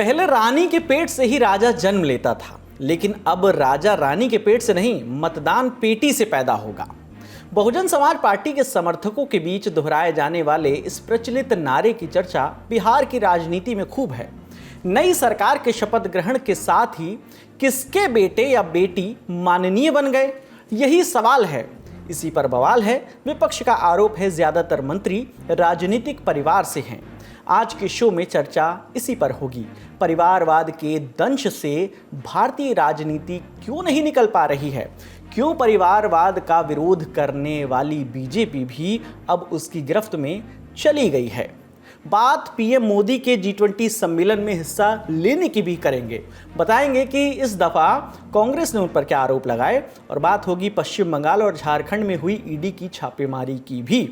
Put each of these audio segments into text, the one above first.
पहले रानी के पेट से ही राजा जन्म लेता था, लेकिन अब राजा रानी के पेट से नहीं, मतदान पेटी से पैदा होगा। बहुजन समाज पार्टी के समर्थकों के बीच दोहराए जाने वाले इस प्रचलित नारे की चर्चा बिहार की राजनीति में खूब है। नई सरकार के शपथ ग्रहण के साथ ही किसके बेटे या बेटी माननीय बन गए, यही सवाल है। इसी पर बवाल है। विपक्ष का आरोप है ज्यादातर मंत्री राजनीतिक परिवार से हैं। आज के शो में चर्चा इसी पर होगी। परिवारवाद के दंश से भारतीय राजनीति क्यों नहीं निकल पा रही है? क्यों परिवारवाद का विरोध करने वाली बीजेपी भी अब उसकी गिरफ्त में चली गई है? बात पीएम मोदी के G20 सम्मेलन में हिस्सा लेने की भी करेंगे। बताएंगे कि इस दफा कांग्रेस ने उन पर क्या आरोप लगाए, और बात होगी पश्चिम बंगाल और झारखंड में हुई ईडी की छापेमारी की भी।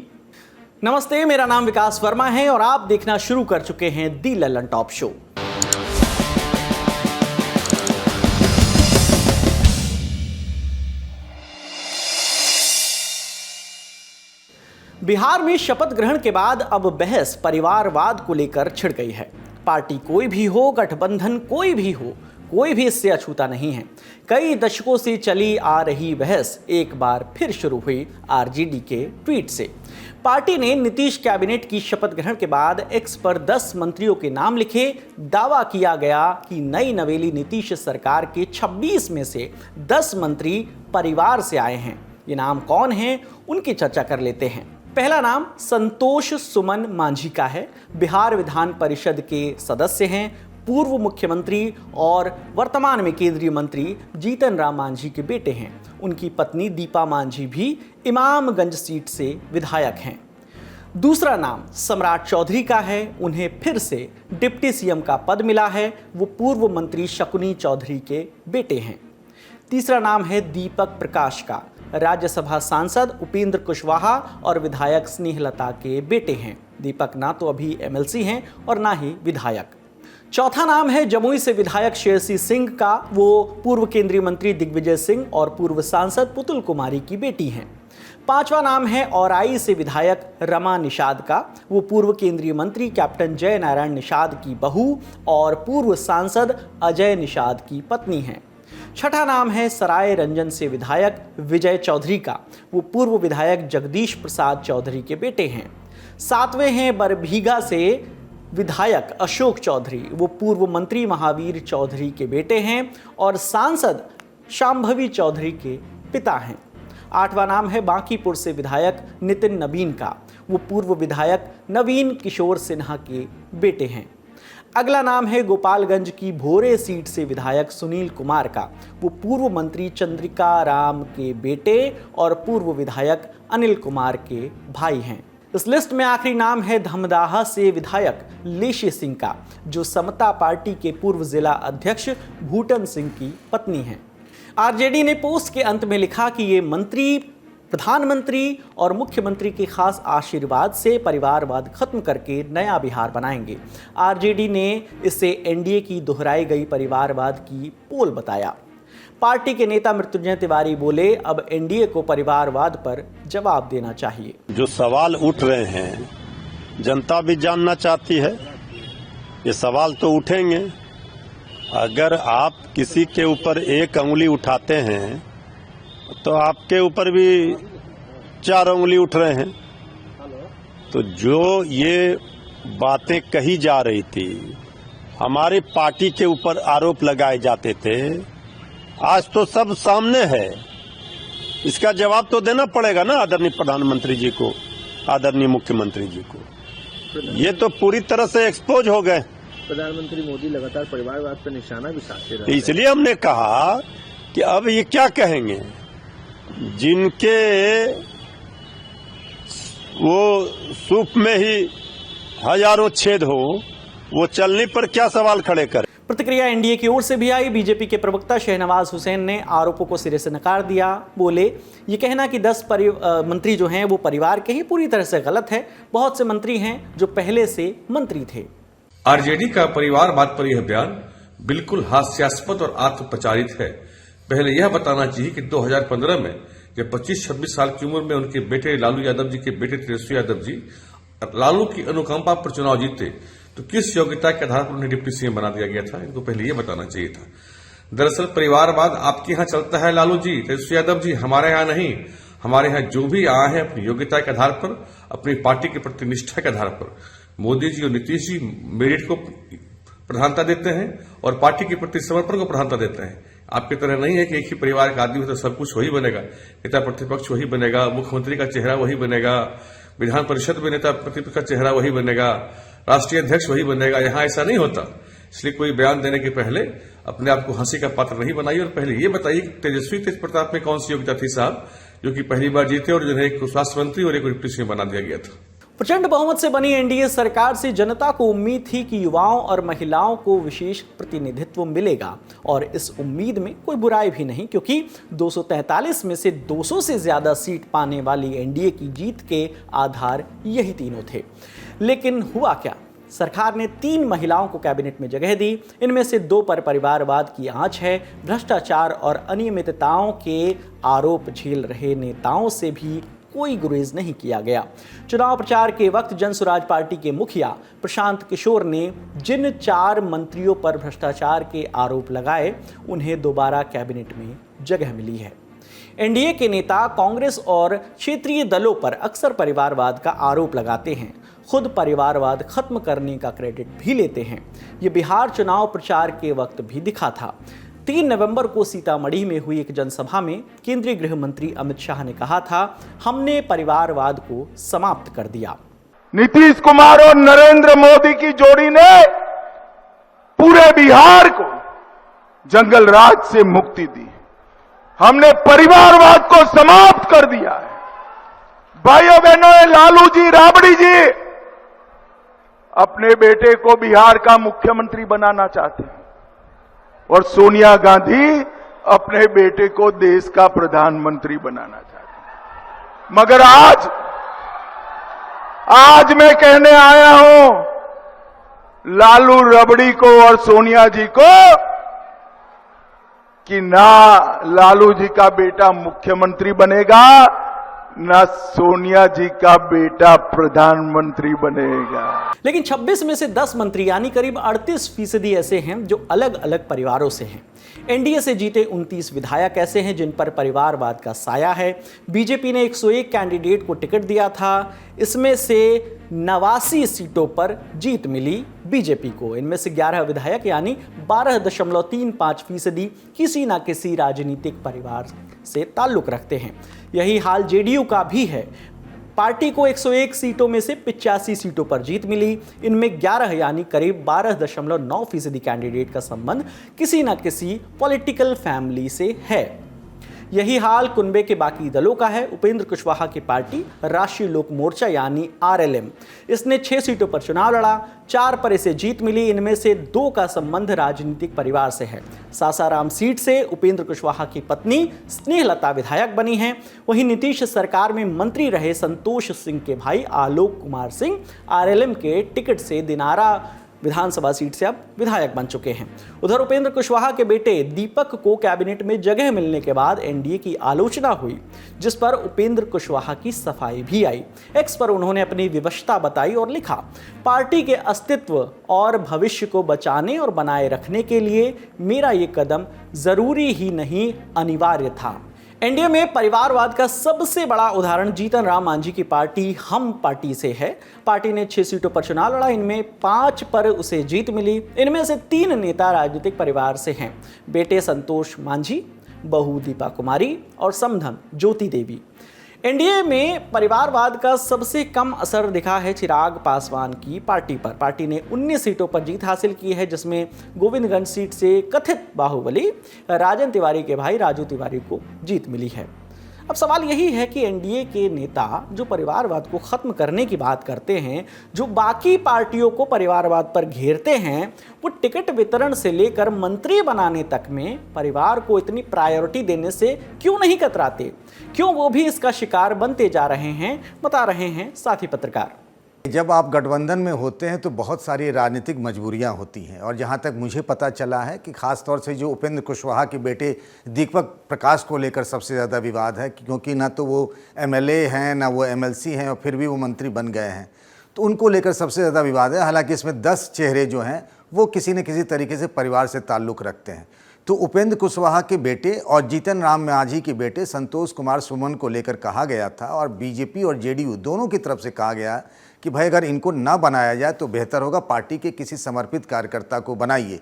नमस्ते, मेरा नाम विकास वर्मा है और आप देखना शुरू कर चुके हैं दी लल्लन टॉप शो। बिहार में शपथ ग्रहण के बाद अब बहस परिवारवाद को लेकर छिड़ गई है। पार्टी कोई भी हो, गठबंधन कोई भी हो, कोई भी इससे अछूता नहीं है। कई दशकों से चली आ रही बहस एक बार फिर शुरू हुई आरजेडी के ट्वीट से। पार्टी ने नीतीश कैबिनेट की शपथ ग्रहण के बाद एक्स पर 10 मंत्रियों के नाम लिखे। दावा किया गया कि नई नवेली नीतीश सरकार के 26 में से 10 मंत्री परिवार से आए हैं। ये नाम कौन हैं, उनकी चर्चा कर लेते हैं। पहला नाम संतोष सुमन मांझी का है। बिहार विधान परिषद के सदस्य हैं, पूर्व मुख्यमंत्री और वर्तमान में केंद्रीय मंत्री जीतन राम मांझी के बेटे हैं। उनकी पत्नी दीपा मांझी भी इमामगंज सीट से विधायक हैं। दूसरा नाम सम्राट चौधरी का है। उन्हें फिर से डिप्टी सीएम का पद मिला है। वो पूर्व मंत्री शकुनी चौधरी के बेटे हैं। तीसरा नाम है दीपक प्रकाश का। राज्यसभा सांसद उपेंद्र कुशवाहा और विधायक स्नेहलता के बेटे हैं। दीपक ना तो अभी एमएलसी हैं और ना ही विधायक। चौथा नाम है जमुई से विधायक शेरसी सिंह का। वो पूर्व केंद्रीय मंत्री दिग्विजय सिंह और पूर्व सांसद पुतुल कुमारी की बेटी हैं। पांचवा नाम है औराई से विधायक रमा निषाद का। वो पूर्व केंद्रीय मंत्री कैप्टन जय नारायण निषाद की बहू और पूर्व सांसद अजय निषाद की पत्नी हैं। छठा नाम है सराय रंजन से विधायक विजय चौधरी का। वो पूर्व विधायक जगदीश प्रसाद चौधरी के बेटे हैं। सातवें हैं बरभीगा से विधायक अशोक चौधरी। वो पूर्व मंत्री महावीर चौधरी के बेटे हैं और सांसद शांभवी चौधरी के पिता हैं। आठवां नाम है बांकीपुर से विधायक नितिन नवीन का। वो पूर्व विधायक नवीन किशोर सिन्हा के बेटे हैं। अगला नाम है गोपालगंज की भोरे सीट से विधायक सुनील कुमार का। वो पूर्व मंत्री चंद्रिका राम के बेटे और पूर्व विधायक अनिल कुमार के भाई हैं। इस लिस्ट में आखिरी नाम है धमदाहा से विधायक लेशी सिंह का, जो समता पार्टी के पूर्व जिला अध्यक्ष भूटन सिंह की पत्नी हैं। आरजेडी ने पोस्ट के अंत में लिखा कि ये मंत्री प्रधानमंत्री और मुख्यमंत्री के खास आशीर्वाद से परिवारवाद खत्म करके नया बिहार बनाएंगे। आरजेडी ने इसे एनडीए की दोहराई गई परिवारवाद की पोल बताया। पार्टी के नेता मृत्युंजय तिवारी बोले, अब एनडीए को परिवारवाद पर जवाब देना चाहिए। जो सवाल उठ रहे हैं, जनता भी जानना चाहती है। ये सवाल तो उठेंगे। अगर आप किसी के ऊपर एक अंगुली उठाते हैं तो आपके ऊपर भी 4 उंगली उठ रहे हैं। तो जो ये बातें कही जा रही थी, हमारी पार्टी के ऊपर आरोप लगाए जाते थे, आज तो सब सामने है। इसका जवाब तो देना पड़ेगा ना आदरणीय प्रधानमंत्री जी को, आदरणीय मुख्यमंत्री जी को। ये तो पूरी तरह से एक्सपोज हो गए। प्रधानमंत्री मोदी लगातार परिवारवाद पर निशाना भी साधते रहे। इसलिए हमने कहा कि अब ये क्या कहेंगे, जिनके वो सूप में ही हजारों छेद हो, वो चलने पर क्या सवाल खड़े करें। प्रतिक्रिया एनडीए की ओर से भी आई। बीजेपी के प्रवक्ता शहनवाज हुसैन ने आरोपों को सिरे से नकार दिया। बोले, ये कहना कि 10 मंत्री जो हैं वो परिवार के ही पूरी तरह से गलत है। बहुत से मंत्री हैं जो पहले से मंत्री थे। आरजेडी का परिवारवाद पर यह बयान बिल्कुल हास्यास्पद और आत्मप्रचारित है। पहले यह बताना चाहिए कि 2015 में जब 25-26 साल की उम्र में उनके बेटे लालू यादव जी के बेटे तेजस्वी यादव जी लालू की अनुकंपा पर चुनाव जीते, तो किस योग्यता के आधार पर उन्हें डिप्टी सीएम बना दिया गया था, इनको पहले ये बताना चाहिए था। दरअसल परिवारवाद आपके यहाँ चलता है लालू जी, तेजस्वी यादव जी, हमारे यहाँ नहीं। हमारे यहाँ जो भी आए हैं अपनी योग्यता के आधार पर, अपनी पार्टी के प्रति निष्ठा के आधार पर। मोदी जी और नीतीश जी मेरिट को प्रधानता देते हैं और पार्टी के प्रति समर्पण को प्रधानता देते हैं। आपकी तरह नहीं है कि एक ही परिवार का आदमी हो तो सब कुछ वही बनेगा, नेता प्रतिपक्ष वही बनेगा, मुख्यमंत्री का चेहरा वही बनेगा, विधान परिषद में नेता प्रतिपक्ष का चेहरा वही बनेगा, राष्ट्रीय अध्यक्ष वही बनेगा। यहाँ ऐसा नहीं होता। इसलिए कोई बयान देने के पहले अपने आप को हंसी का पात्र नहीं बनाइए और पहले ये बताइए कि तेजस्वी तेज प्रताप में कौन सी योग्यता थी साहब, जो कि पहली बार जीते और जिन्हें एक स्वास्थ्य मंत्री और एक डिप्टी सीएम बना दिया गया था। प्रचंड बहुमत से बनी एनडीए सरकार से जनता को उम्मीद थी कि युवाओं और महिलाओं को विशेष प्रतिनिधित्व मिलेगा और इस उम्मीद में कोई बुराई भी नहीं, क्योंकि 243 में से 200 से ज्यादा सीट पाने वाली एनडीए की जीत के आधार यही तीनों थे। लेकिन हुआ क्या? सरकार ने 3 महिलाओं को कैबिनेट में जगह दी। इनमें से 2 पर परिवारवाद की आंच है। भ्रष्टाचार और अनियमितताओं के आरोप झेल रहे नेताओं से भी कोई गुरेज नहीं किया गया। चुनाव प्रचार के वक्त जनसुराज पार्टी के मुखिया प्रशांत किशोर ने जिन 4 मंत्रियों पर भ्रष्टाचार के आरोप लगाए, उन्हें दोबारा कैबिनेट में जगह मिली है। एनडीए के नेता कांग्रेस और क्षेत्रीय दलों पर अक्सर परिवारवाद का आरोप लगाते हैं, खुद परिवारवाद खत्म करने का क्रेडिट भी लेते हैं। ये बिहार चुनाव प्रचार के वक्त भी दिखा था। 3 नवंबर को सीतामढ़ी में हुई एक जनसभा में केंद्रीय गृह मंत्री अमित शाह ने कहा था, हमने परिवारवाद को समाप्त कर दिया। नीतीश कुमार और नरेंद्र मोदी की जोड़ी ने पूरे बिहार को जंगल राज से मुक्ति दी। हमने परिवारवाद को समाप्त कर दिया है। भाइयों बहनों, लालू जी, राबड़ी जी अपने बेटे को बिहार का मुख्यमंत्री बनाना चाहते हैं और सोनिया गांधी अपने बेटे को देश का प्रधानमंत्री बनाना चाहते हैं। मगर आज मैं कहने आया हूं लालू रबड़ी को और सोनिया जी को कि ना लालू जी का बेटा मुख्यमंत्री बनेगा, ना सोनिया जी का बेटा प्रधानमंत्री बनेगा। लेकिन 26 में से 10 मंत्री यानी करीब 38% ऐसे हैं जो अलग अलग परिवारों से हैं। एनडीए से जीते 29 विधायक ऐसे हैं जिन पर परिवारवाद का साया है। बीजेपी ने 101 कैंडिडेट को टिकट दिया था। इसमें से 89 सीटों पर जीत मिली बीजेपी को। इनमें से 11 विधायक यानी 12.35% किसी न किसी राजनीतिक परिवार से ताल्लुक रखते हैं। यही हाल जेडीयू का भी है। पार्टी को 101 सीटों में से 85 सीटों पर जीत मिली। इनमें 11 यानी करीब 12.9% कैंडिडेट का संबंध किसी न किसी पॉलिटिकल फैमिली से है। यही हाल कुनबे के बाकी दलों का है। उपेंद्र कुशवाहा की पार्टी राष्ट्रीय लोक मोर्चा यानी आरएलएम, इसने 6 सीटों पर चुनाव लड़ा, 4 पर इसे जीत मिली। इनमें से 2 का संबंध राजनीतिक परिवार से है। सासाराम सीट से उपेंद्र कुशवाहा की पत्नी स्नेहलता विधायक बनी हैं। वहीं नीतीश सरकार में मंत्री रहे संतोष सिंह के भाई आलोक कुमार सिंह आरएलएम के टिकट से दिनारा विधानसभा सीट से अब विधायक बन चुके हैं। उधर उपेंद्र कुशवाहा के बेटे दीपक को कैबिनेट में जगह मिलने के बाद एनडीए की आलोचना हुई, जिस पर उपेंद्र कुशवाहा की सफाई भी आई। एक्स पर उन्होंने अपनी विवशता बताई और लिखा, पार्टी के अस्तित्व और भविष्य को बचाने और बनाए रखने के लिए मेरा ये कदम जरूरी ही नहीं अनिवार्य था। एनडीए में परिवारवाद का सबसे बड़ा उदाहरण जीतन राम मांझी की पार्टी हम पार्टी से है। पार्टी ने 6 सीटों पर चुनाव लड़ा, इनमें 5 पर उसे जीत मिली। इनमें से 3 नेता राजनीतिक परिवार से हैं, बेटे संतोष मांझी, बहू दीपा कुमारी और समधन ज्योति देवी। एनडीए में परिवारवाद का सबसे कम असर दिखा है चिराग पासवान की पार्टी पर। पार्टी ने 19 सीटों पर जीत हासिल की है, जिसमें गोविंदगंज सीट से कथित बाहुबली राजन तिवारी के भाई राजू तिवारी को जीत मिली है। अब सवाल यही है कि एनडीए के नेता जो परिवारवाद को खत्म करने की बात करते हैं, जो बाकी पार्टियों को परिवारवाद पर घेरते हैं, वो टिकट वितरण से लेकर मंत्री बनाने तक में परिवार को इतनी प्रायोरिटी देने से क्यों नहीं कतराते? क्यों वो भी इसका शिकार बनते जा रहे हैं? बता रहे हैं साथी पत्रकार। जब आप गठबंधन में होते हैं तो बहुत सारी राजनीतिक मजबूरियां होती हैं और जहां तक मुझे पता चला है कि ख़ास तौर से जो उपेंद्र कुशवाहा के बेटे दीपक प्रकाश को लेकर सबसे ज़्यादा विवाद है, क्योंकि ना तो वो एमएलए हैं ना वो एमएलसी हैं और फिर भी वो मंत्री बन गए हैं। तो उनको लेकर सबसे ज़्यादा विवाद है। हालांकि इसमें 10 चेहरे जो हैं वो किसी न किसी तरीके से परिवार से ताल्लुक़ रखते हैं। तो उपेंद्र कुशवाहा के बेटे और जीतन राम मांझी के बेटे संतोष कुमार सुमन को लेकर कहा गया था, और बीजेपी और जेडीयू दोनों की तरफ से कहा गया कि भाई अगर इनको ना बनाया जाए तो बेहतर होगा, पार्टी के किसी समर्पित कार्यकर्ता को बनाइए।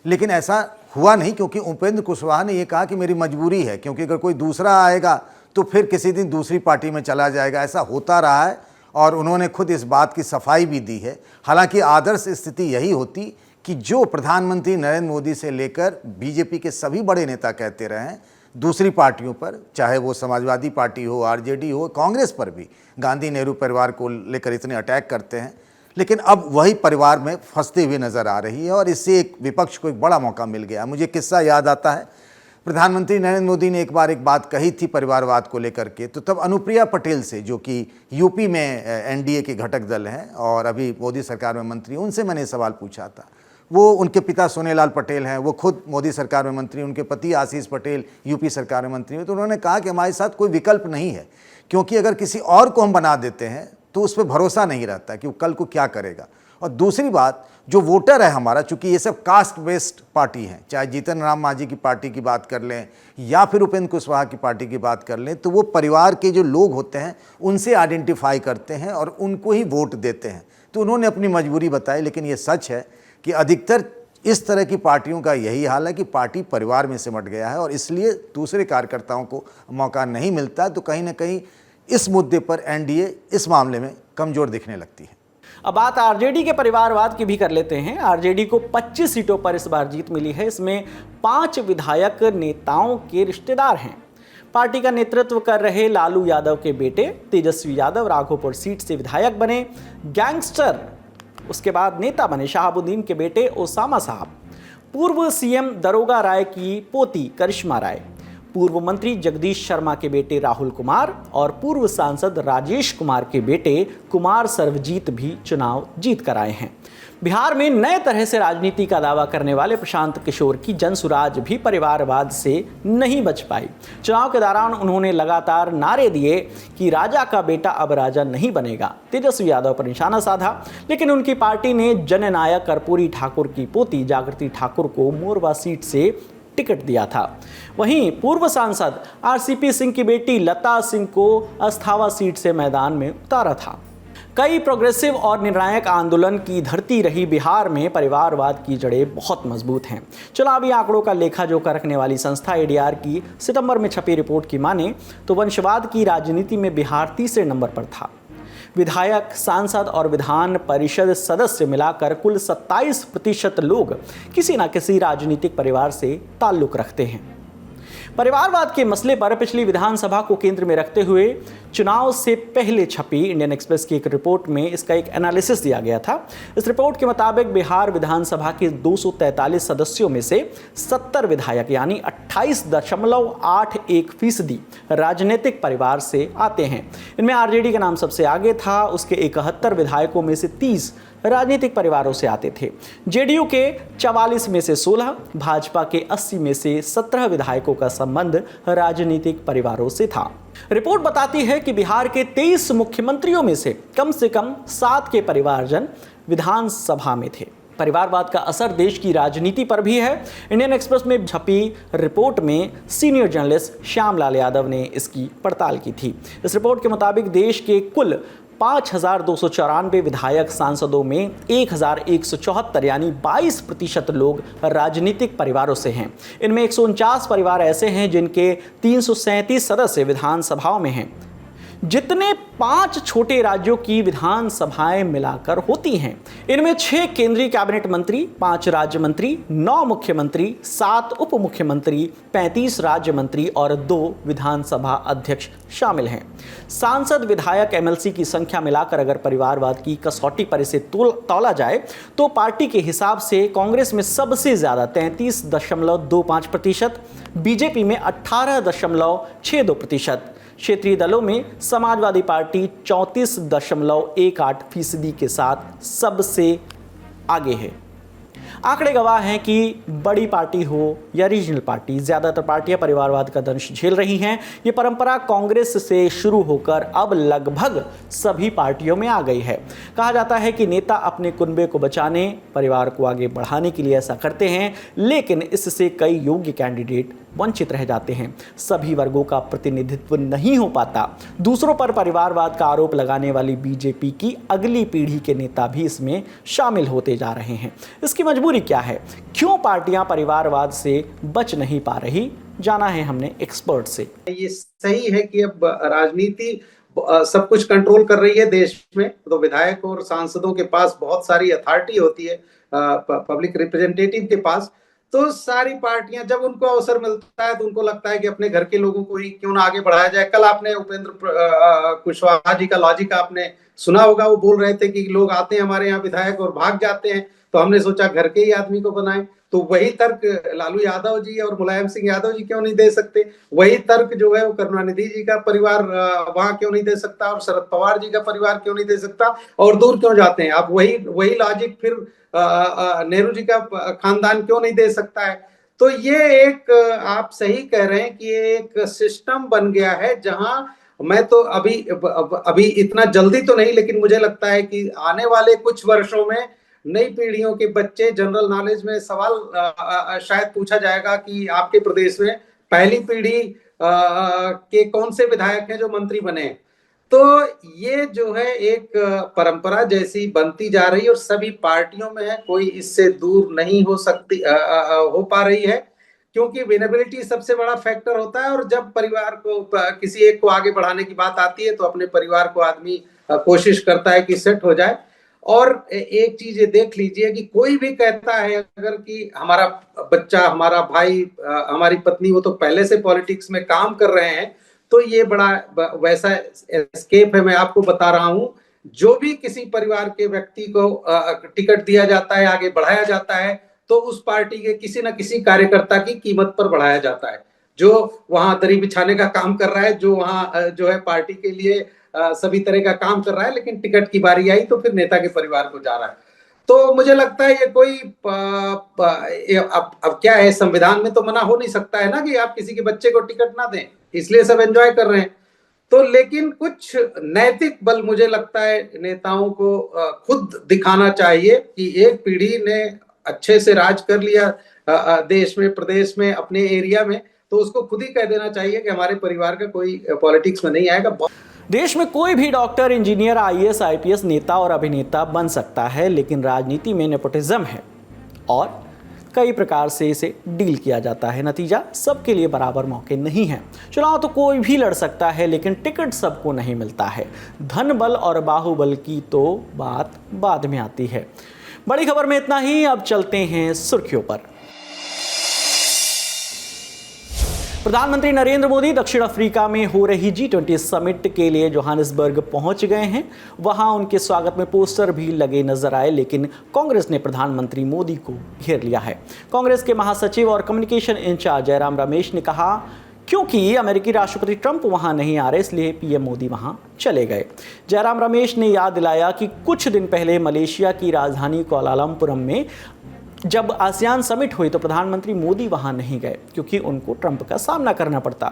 लेकिन ऐसा हुआ नहीं, क्योंकि उपेंद्र कुशवाहा ने ये कहा कि मेरी मजबूरी है, क्योंकि अगर कोई दूसरा आएगा तो फिर किसी दिन दूसरी पार्टी में चला जाएगा। ऐसा होता रहा है और उन्होंने खुद इस बात की सफाई भी दी है। हालांकि आदर्श स्थिति यही होती कि जो प्रधानमंत्री नरेंद्र मोदी से लेकर बीजेपी के सभी बड़े नेता कहते रहे हैं दूसरी पार्टियों पर, चाहे वो समाजवादी पार्टी हो, आरजेडी हो, कांग्रेस पर भी गांधी नेहरू परिवार को लेकर इतने अटैक करते हैं, लेकिन अब वही परिवार में फंसते हुए नजर आ रही है और इससे एक विपक्ष को एक बड़ा मौका मिल गया। मुझे किस्सा याद आता है, प्रधानमंत्री नरेंद्र मोदी ने एक बार एक बात कही थी परिवारवाद को लेकर के, तो तब अनुप्रिया पटेल से, जो कि यूपी में एनडीए के घटक दल हैं और अभी मोदी सरकार में मंत्री, उनसे मैंने सवाल पूछा था। वो, उनके पिता सोनेलाल पटेल हैं, वो खुद मोदी सरकार में मंत्री, उनके पति आशीष पटेल यूपी सरकार में मंत्री हैं। तो उन्होंने कहा कि हमारे साथ कोई विकल्प नहीं है, क्योंकि अगर किसी और को हम बना देते हैं तो उस पर भरोसा नहीं रहता कि वो कल को क्या करेगा। और दूसरी बात, जो वोटर है हमारा, चूंकि ये सब कास्ट बेस्ड पार्टी हैं, चाहे जीतन राम मांझी की पार्टी की बात कर लें या फिर उपेंद्र कुशवाहा की पार्टी की बात कर लें, तो वो परिवार के जो लोग होते हैं उनसे आइडेंटिफाई करते हैं और उनको ही वोट देते हैं। तो उन्होंने अपनी मजबूरी बताई, लेकिन ये सच है कि अधिकतर इस तरह की पार्टियों का यही हाल है कि पार्टी परिवार में सिमट गया है और इसलिए दूसरे कार्यकर्ताओं को मौका नहीं मिलता। तो कहीं ना कहीं इस मुद्दे पर एनडीए इस मामले में कमजोर दिखने लगती है। अब बात आरजेडी के परिवारवाद की भी कर लेते हैं। आरजेडी को 25 सीटों पर इस बार जीत मिली है। इसमें 5 विधायक नेताओं के रिश्तेदार हैं। पार्टी का नेतृत्व कर रहे लालू यादव के बेटे तेजस्वी यादव राघोपुर सीट से विधायक बने। गैंगस्टर उसके बाद नेता बने शहाबुद्दीन के बेटे ओसामा साहब, पूर्व सीएम दरोगा राय की पोती करिश्मा राय, पूर्व मंत्री जगदीश शर्मा के बेटे राहुल कुमार और पूर्व सांसद राजेश कुमार के बेटे कुमार सर्वजीत भी चुनाव जीत कर आए हैं। बिहार में नए तरह से राजनीति का दावा करने वाले प्रशांत किशोर की जनसुराज भी परिवारवाद से नहीं बच पाई। चुनाव के दौरान उन्होंने लगातार नारे दिए कि राजा का बेटा अब राजा नहीं बनेगा, तेजस्वी यादव पर निशाना साधा, लेकिन उनकी पार्टी ने जननायक कर्पूरी ठाकुर की पोती जागृति ठाकुर को मोरवा सीट से टिकट दिया था। वहीं पूर्व सांसद आरसीपी सिंह की बेटी लता सिंह को अस्थावा सीट से मैदान में उतारा था। कई प्रोग्रेसिव और निर्णायक आंदोलन की धरती रही बिहार में परिवारवाद की जड़ें बहुत मजबूत हैं। चुनावी आंकड़ों का लेखा जोखा रखने वाली संस्था एडीआर की सितंबर में छपी रिपोर्ट की माने तो वंशवाद की राजनीति में बिहार तीसरे नंबर पर था। विधायक, सांसद और विधान परिषद सदस्य मिलाकर कुल 27% लोग किसी न किसी राजनीतिक परिवार से ताल्लुक रखते हैं। परिवारवाद के मसले पर पिछली विधानसभा को केंद्र में रखते हुए चुनाव से पहले छपी इंडियन एक्सप्रेस की एक रिपोर्ट में इसका एक एनालिसिस दिया गया था। इस रिपोर्ट के मुताबिक बिहार विधानसभा के 243 सदस्यों में से 70 विधायक यानी 28.81% राजनीतिक परिवार से आते हैं। इनमें आरजेडी का नाम सबसे आगे था। उसके 71 विधायकों में से 30 राजनीतिक परिवारों से आते थे। जेडीयू के 44 में से 16, भाजपा के 80 में से 17 विधायकों का संबंध राजनीतिक परिवारों से था। रिपोर्ट बताती है कि बिहार के 23 मुख्यमंत्रियों में से कम 7 के परिवारजन विधानसभा में थे। परिवारवाद का असर देश की राजनीति पर भी है। इंडियन एक्सप्रेस में छपी रिपोर्ट में सीनियर जर्नलिस्ट श्यामलाल यादव ने इसकी पड़ताल की थी। इस रिपोर्ट के मुताबिक देश के कुल 5294 विधायक सांसदों में 1174 यानी 22% लोग राजनीतिक परिवारों से हैं। इनमें 149 परिवार ऐसे हैं जिनके 337 सदस्य विधानसभाओं में हैं। जितने 5 छोटे राज्यों की विधानसभाएं मिलाकर होती हैं, इनमें 6 केंद्रीय कैबिनेट मंत्री, 5 राज्य मंत्री, 9 मुख्यमंत्री, 7 उप मुख्यमंत्री, 35 राज्य मंत्री और 2 विधानसभा अध्यक्ष शामिल हैं। सांसद, विधायक, एमएलसी की संख्या मिलाकर अगर परिवारवाद की कसौटी पर इसे तौला जाए तो पार्टी के हिसाब से कांग्रेस में सबसे ज्यादा 33.25%, बीजेपी में 18.62%, क्षेत्रीय दलों में समाजवादी पार्टी 34.18% के साथ सबसे आगे है। आंकड़े गवाह हैं कि बड़ी पार्टी हो या रीजनल पार्टी, ज़्यादातर पार्टियां परिवारवाद का दंश झेल रही हैं। ये परंपरा कांग्रेस से शुरू होकर अब लगभग सभी पार्टियों में आ गई है। कहा जाता है कि नेता अपने कुनबे को बचाने, परिवार को आगे बढ़ाने के लिए ऐसा करते हैं, लेकिन इससे कई योग्य कैंडिडेट वंचित रह जाते हैं। सभी वर्गों का प्रतिनिधित्व नहीं हो पाता। दूसरों पर परिवारवाद का आरोप लगाने वाली बीजेपी की अगली पीढ़ी के नेता भी इसमें शामिल होते जा रहे हैं। इसकी मजबूरी क्या है? क्यों पार्टियां परिवारवाद से बच नहीं पा रही? जाना है हमने एक्सपर्ट से। ये सही है कि अब राजनीति सब कुछ कंट्रोल कर रही है देश में, तो विधायक और सांसदों के पास बहुत सारी अथॉरिटी होती है, पब्लिक रिप्रेजेंटेटिव के पास। तो सारी पार्टियां जब उनको अवसर मिलता है तो उनको लगता है कि अपने घर के लोगों को ही क्यों ना आगे बढ़ाया जाए। कल आपने उपेंद्र कुशवाहा जी का लॉजिक आपने सुना होगा, वो बोल रहे थे कि लोग आते हैं हमारे यहाँ विधायक और भाग जाते हैं, तो हमने सोचा घर के ही आदमी को बनाएं। तो वही तर्क लालू यादव जी और मुलायम सिंह यादव जी क्यों नहीं दे सकते? वही तर्क जो है वो करुणानिधि जी का परिवार वहां क्यों नहीं दे सकता, और शरद पवार जी का परिवार क्यों नहीं दे सकता? और दूर क्यों जाते हैं आप? वही लॉजिक फिर नेहरू जी का खानदान क्यों नहीं दे सकता है? तो ये एक आप सही कह रहे हैं कि ये एक सिस्टम बन गया है, जहां मैं तो अभी इतना जल्दी तो नहीं, लेकिन मुझे लगता है कि आने वाले कुछ वर्षों में नई पीढ़ियों के बच्चे जनरल नॉलेज में सवाल शायद पूछा जाएगा कि आपके प्रदेश में पहली पीढ़ी के कौन से विधायक हैं जो मंत्री बने। तो ये जो है एक परंपरा जैसी बनती जा रही है और सभी पार्टियों में है, कोई इससे दूर नहीं हो सकती हो पा रही है, क्योंकि विनेबिलिटी सबसे बड़ा फैक्टर होता है। और जब परिवार को किसी एक को आगे बढ़ाने की बात आती है तो अपने परिवार को आदमी कोशिश करता है कि सेट हो जाए। और एक चीज ये देख लीजिए कि कोई भी कहता है अगर कि हमारा बच्चा, हमारा भाई, हमारी पत्नी, वो तो पहले से पॉलिटिक्स में काम कर रहे हैं, तो ये बड़ा वैसा एस्केप है। मैं आपको बता रहा हूं, जो भी किसी परिवार के व्यक्ति को टिकट दिया जाता है, आगे बढ़ाया जाता है, तो उस पार्टी के किसी न किसी कार्यकर्ता की कीमत पर बढ़ाया जाता है, जो वहां दरी बिछाने का काम कर रहा है, जो वहां जो है पार्टी के लिए सभी तरह का काम कर रहा है, लेकिन टिकट की बारी आई तो फिर नेता के परिवार को जा रहा है। तो मुझे लगता है ये कोई अब क्या है, संविधान में तो मना हो नहीं सकता है ना कि आप किसी के बच्चे को टिकट ना दें, इसलिए सब एंजॉय कर रहे हैं। तो लेकिन कुछ नैतिक बल मुझे लगता है नेताओं को खुद दिखाना चाहिए कि एक पीढ़ी ने अच्छे से राज कर लिया देश में, प्रदेश में, अपने एरिया में, तो उसको खुद ही कह देना चाहिए कि हमारे परिवार का कोई पॉलिटिक्स में नहीं आएगा। देश में कोई भी डॉक्टर, इंजीनियर, आईएएस, आईपीएस, नेता और अभिनेता बन सकता है, लेकिन राजनीति में नेपोटिज्म है और कई प्रकार से इसे डील किया जाता है। नतीजा, सबके लिए बराबर मौके नहीं हैं। चुनाव तो कोई भी लड़ सकता है, लेकिन टिकट सबको नहीं मिलता है। धन बल और बाहुबल की तो बात बाद में आती है। बड़ी खबर में इतना ही। अब चलते हैं सुर्खियों पर। प्रधानमंत्री नरेंद्र मोदी दक्षिण अफ्रीका में हो रही G20 समिट के लिए जोहानिसबर्ग पहुंच गए हैं। वहां उनके स्वागत में पोस्टर भी लगे नजर आए, लेकिन कांग्रेस ने प्रधानमंत्री मोदी को घेर लिया है। कांग्रेस के महासचिव और कम्युनिकेशन इंचार्ज जयराम रमेश ने कहा, क्योंकि अमेरिकी राष्ट्रपति ट्रंप वहां नहीं आ रहे, इसलिए पीएम मोदी वहां चले गए। जयराम रमेश ने याद दिलाया कि कुछ दिन पहले मलेशिया की राजधानी कुआलालंपुरम में जब आसियान समिट हुई तो प्रधानमंत्री मोदी वहां नहीं गए, क्योंकि उनको ट्रंप का सामना करना पड़ता।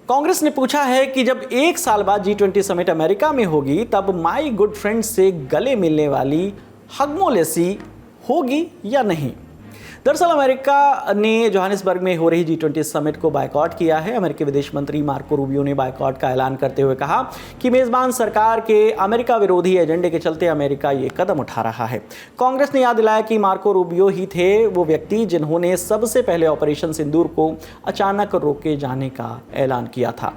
कांग्रेस ने पूछा है कि जब एक साल बाद G20 समिट अमेरिका में होगी, तब माई गुड फ्रेंड से गले मिलने वाली हगमोलेसी होगी या नहीं। दरअसल अमेरिका ने जोहानिसबर्ग में हो रही G20 समिट को बायकॉट किया है। अमेरिकी विदेश मंत्री मार्को रूबियो ने बायकॉट का ऐलान करते हुए कहा कि मेजबान सरकार के अमेरिका विरोधी एजेंडे के चलते अमेरिका ये कदम उठा रहा है। कांग्रेस ने याद दिलाया कि मार्को रूबियो ही थे वो व्यक्ति जिन्होंने सबसे पहले ऑपरेशन सिंदूर को अचानक रोके जाने का ऐलान किया था।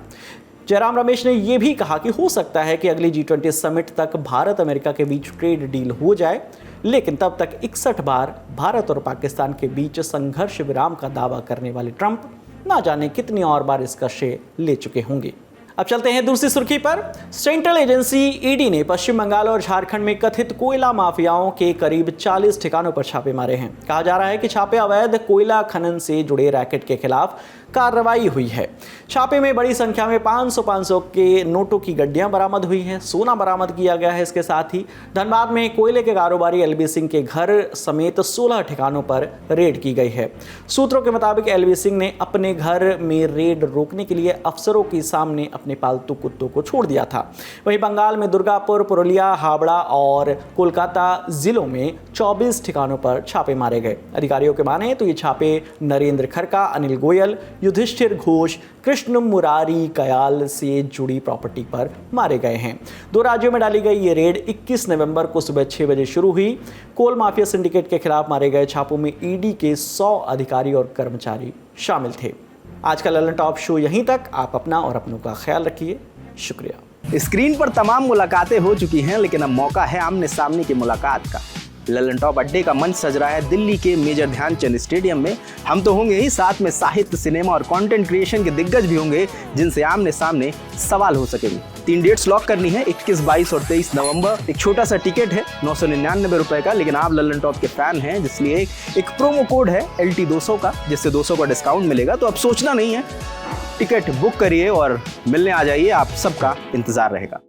जयराम रमेश ने यह भी कहा कि हो सकता है कि अगली G20 समिट तक भारत अमेरिका के बीच ट्रेड डील हो जाए, लेकिन तब तक 61 बार भारत और पाकिस्तान के बीच संघर्ष विराम का दावा करने वाले ट्रंप ना जाने कितनी और बार इसका श्रेय ले चुके होंगे। अब चलते हैं दूसरी सुर्खी पर। सेंट्रल एजेंसी ईडी ने पश्चिम बंगाल और झारखंड में कथित कोयला माफियाओं के करीब 40 ठिकानों पर छापे मारे हैं। कहा जा रहा है कि छापे अवैध कोयला खनन से जुड़े रैकेट के खिलाफ कार्रवाई हुई है। छापे में बड़ी संख्या में 500 के नोटों की गड्डियां बरामद हुई है, सोना बरामद किया गया है। इसके साथ ही धनबाद में कोयले के कारोबारी एलबी सिंह के घर समेत 16 ठिकानों पर रेड की गई है। सूत्रों के मुताबिक एलबी सिंह ने अपने घर में रेड रोकने के लिए अफसरों के सामने अपने पालतू कुत्तों को छोड़ दिया था। वहीं बंगाल में दुर्गापुर, पुरुलिया, हावड़ा और कोलकाता जिलों में 24 ठिकानों पर छापे मारे गए। अधिकारियों के माने तो ये छापे नरेंद्र खरका, अनिल गोयल, युधिष्ठिर घोष, कृष्ण मुरारी कयाल से जुड़ी प्रॉपर्टी पर मारे गए हैं। 2 राज्यों में डाली गई ये रेड 21 नवंबर को सुबह 6 बजे शुरू हुई। कोल माफिया सिंडिकेट के खिलाफ मारे गए छापों में ईडी के 100 अधिकारी और कर्मचारी शामिल थे। आज का ललन टॉप शो यहीं तक। आप अपना और अपनों का ख्याल रखिए। शुक्रिया। स्क्रीन पर तमाम मुलाकातें हो चुकी हैं, लेकिन अब मौका है आमने सामने की मुलाकात का। ललन टॉप अड्डे का मंच सज रहा है दिल्ली के मेजर ध्यानचंद स्टेडियम में। हम तो होंगे ही, साथ में साहित्य, सिनेमा और कंटेंट क्रिएशन के दिग्गज भी होंगे, जिनसे आमने सामने सवाल हो सकेंगे। 3 डेट्स लॉक करनी है, 21, 22 और 23 नवंबर। एक छोटा सा टिकट है 999 रुपए का, लेकिन आप ललन टॉप के फैन हैं, जिसलिए एक प्रोमो कोड है LT 200 का, जिससे 200 का डिस्काउंट मिलेगा। तो अब सोचना नहीं है, टिकट बुक करिए और मिलने आ जाइए। आप सबका इंतजार रहेगा।